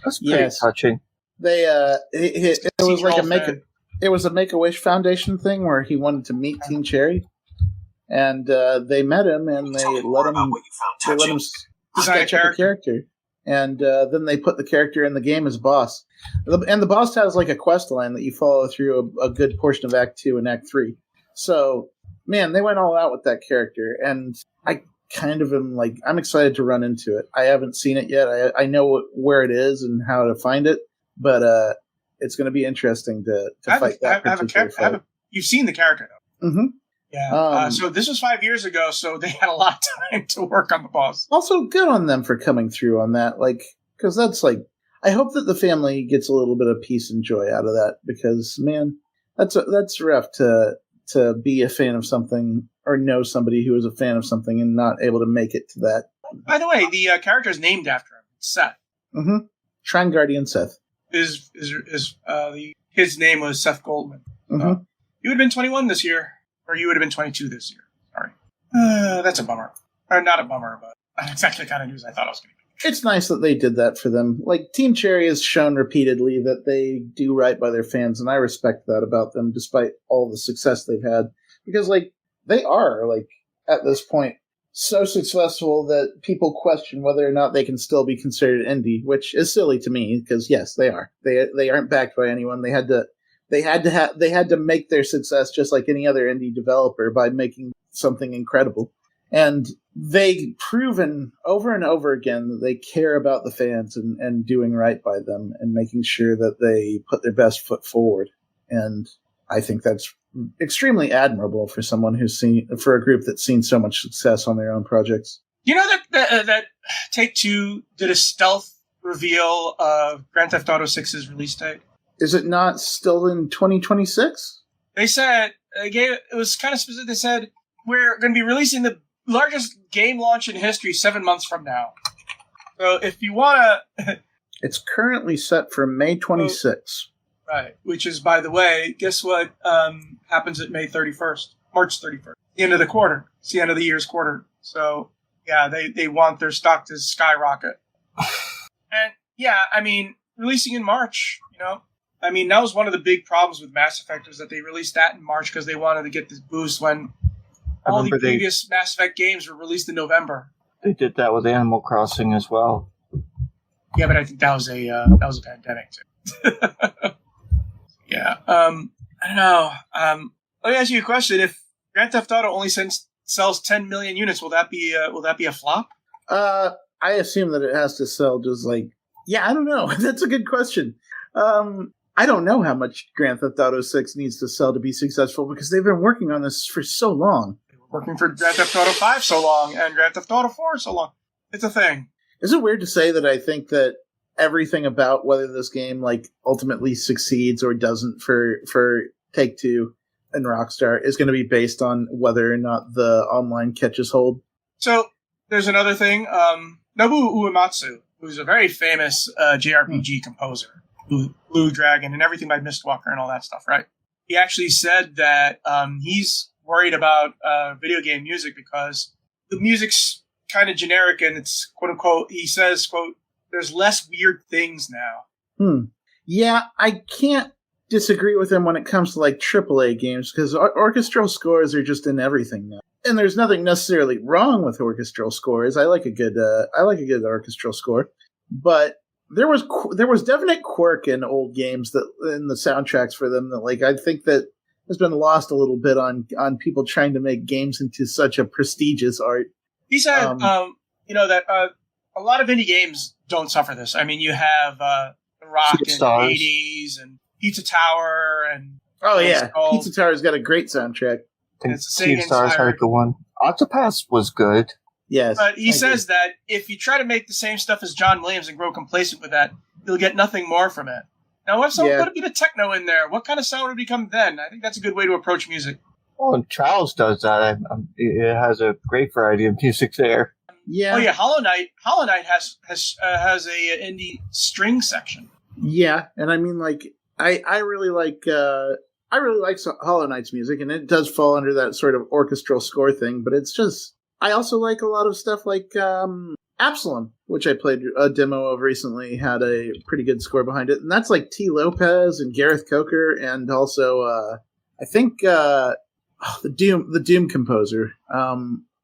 That's pretty touching. They it was like it was a Make-A-Wish Foundation thing where he wanted to meet Team Cherry, and they met him and they let him sketch up a character, and then they put the character in the game as boss. And the boss has like a quest line that you follow through a good portion of Act 2 and Act 3. So, man, they went all out with that character, and I kind of am like, I'm excited to run into it. I haven't seen it yet. I know where it is and how to find it, but it's going to be interesting to fight that particular fight. You've seen the character, though. Mm-hmm. Yeah. So this was 5 years ago, so they had a lot of time to work on the boss. Also, good on them for coming through on that, like, because that's like, I hope that the family gets a little bit of peace and joy out of that, because, man, that's rough to be a fan of something or know somebody who is a fan of something and not able to make it to that. By the way, the character is named after him. Seth. Mm-hmm. Shrine Guardian Seth. His name was Seth Goldman. Mm-hmm. You would have been 21 this year, or you would have been 22 this year. Sorry. That's a bummer. Or not a bummer, but it's actually the kind of news I thought I was going to be. It's nice that they did that for them. Like, Team Cherry has shown repeatedly that they do right by their fans, and I respect that about them, despite all the success they've had. Because, like, they are, like, at this point, so successful that people question whether or not they can still be considered indie, which is silly to me, because, yes, they are. They aren't backed by anyone. They had to make their success just like any other indie developer by making something incredible. And they've proven over and over again that they care about the fans and doing right by them and making sure that they put their best foot forward. And I think that's extremely admirable for someone for a group that's seen so much success on their own projects. You know that Take-Two did a stealth reveal of Grand Theft Auto 6's release date? Is it not still in 2026? They said, it was kind of specific. They said, we're going to be releasing the largest game launch in history 7 months from now. So if you want to... It's currently set for May 26th. Right. Which is, by the way, guess what happens at May 31st? March 31st. The end of the quarter. It's the end of the year's quarter. So, yeah, they want their stock to skyrocket. And, yeah, I mean, releasing in March, you know? I mean, that was one of the big problems with Mass Effect was that they released that in March because they wanted to get this boost when all the previous Mass Effect games were released in November. They did that with Animal Crossing as well. Yeah, but I think that was a pandemic too. Yeah. I don't know. Let me ask you a question. If Grand Theft Auto only sells 10 million units, will that be a flop? I assume that it has to sell just like... Yeah, I don't know. That's a good question. I don't know how much Grand Theft Auto 6 needs to sell to be successful because they've been working on this for so long. They were working for Grand Theft Auto 5 so long and Grand Theft Auto 4 so long. It's a thing. Is it weird to say that I think that everything about whether this game like ultimately succeeds or doesn't for Take-Two and Rockstar is going to be based on whether or not the online catches hold? So there's another thing. Nobuo Uematsu, who's a very famous JRPG composer, Blue Dragon and everything by Mistwalker and all that stuff, right? He actually said that he's worried about video game music because the music's kind of generic and it's quote unquote, he says, quote, there's less weird things now. Yeah, I can't disagree with him when it comes to like AAA games because orchestral scores are just in everything now. And there's nothing necessarily wrong with orchestral scores. I like a good orchestral score. But there was definite quirk in old games that in the soundtracks for them that like I think that has been lost a little bit on people trying to make games into such a prestigious art. He said, that a lot of indie games don't suffer this. I mean, you have Rock in the 80s and Pizza Tower and Pizza Tower's got a great soundtrack. It's the same Stars had a good one. Octopath was good. Yes, but he says that if you try to make the same stuff as John Williams and grow complacent with that, you'll get nothing more from it. Now, if someone put a bit of techno in there, what kind of sound would it become then? I think that's a good way to approach music. Well, and Trials does that. It has a great variety of music there. Yeah. Oh yeah, Hollow Knight. Hollow Knight has a indie string section. Yeah, and I mean, like, I really like Hollow Knight's music, and it does fall under that sort of orchestral score thing. But it's just, I also like a lot of stuff like Absalom, which I played a demo of recently, had a pretty good score behind it, and that's like T. Lopez and Gareth Coker, and also I think the Doom composer.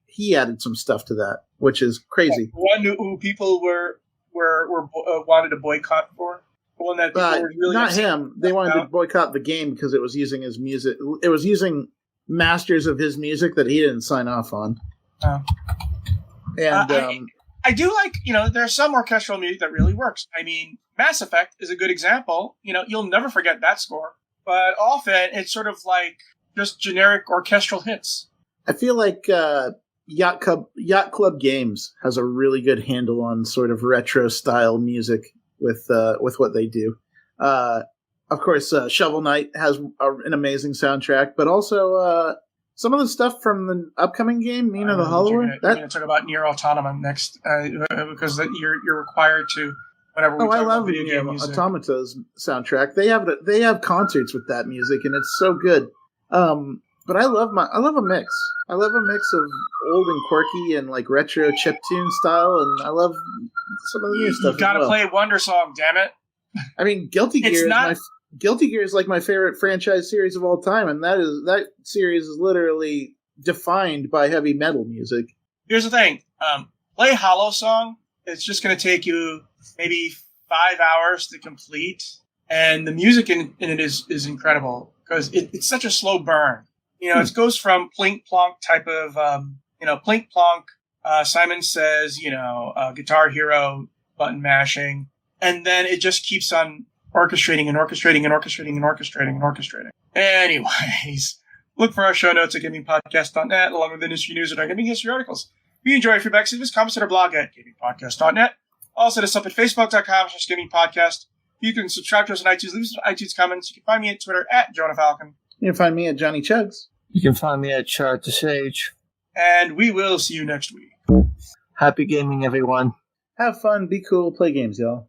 He added some stuff to that, which is crazy. One who people were wanted to boycott for. One that people were really not him. They wanted to boycott the game because it was using his music. It was using masters of his music that he didn't sign off on. Oh. And I do like, there's some orchestral music that really works. I mean, Mass Effect is a good example. You'll never forget that score. But often it's sort of like just generic orchestral hits. I feel like Yacht Club Games has a really good handle on sort of retro style music with what they do. Of course, Shovel Knight has an amazing soundtrack, but also some of the stuff from the upcoming game, Nina the Hollower. You're going to talk about Nier Automata next, because you're required to. Whenever we talk about video game music. Automata's soundtrack. They have concerts with that music, and it's so good. But I love a mix. I love a mix of old and quirky and like retro chiptune style, and I love some of the new stuff. You gotta play Wonder Song, damn it! I mean, Guilty Gear is like my favorite franchise series of all time, and that series is literally defined by heavy metal music. Here's the thing: play Hollow Song. It's just going to take you maybe 5 hours to complete, and the music in it is incredible because it's such a slow burn. It goes from plink plonk type of plink plonk. Simon Says, Guitar Hero button mashing, and then it just keeps on orchestrating and orchestrating and orchestrating and orchestrating and orchestrating. Anyways, look for our show notes at gamingpodcast.net along with industry news and our gaming history articles. If you enjoy feedback, send us comments at our blog at gamingpodcast.net. Also, hit us up at facebook.com/gamingpodcast. You can subscribe to us on iTunes, leave us iTunes comments. You can find me at Twitter at Jonah Falcon. You can find me at Johnny Chugs. You can find me at Chart the Sage. And we will see you next week. Happy gaming, everyone. Have fun, be cool, play games, y'all.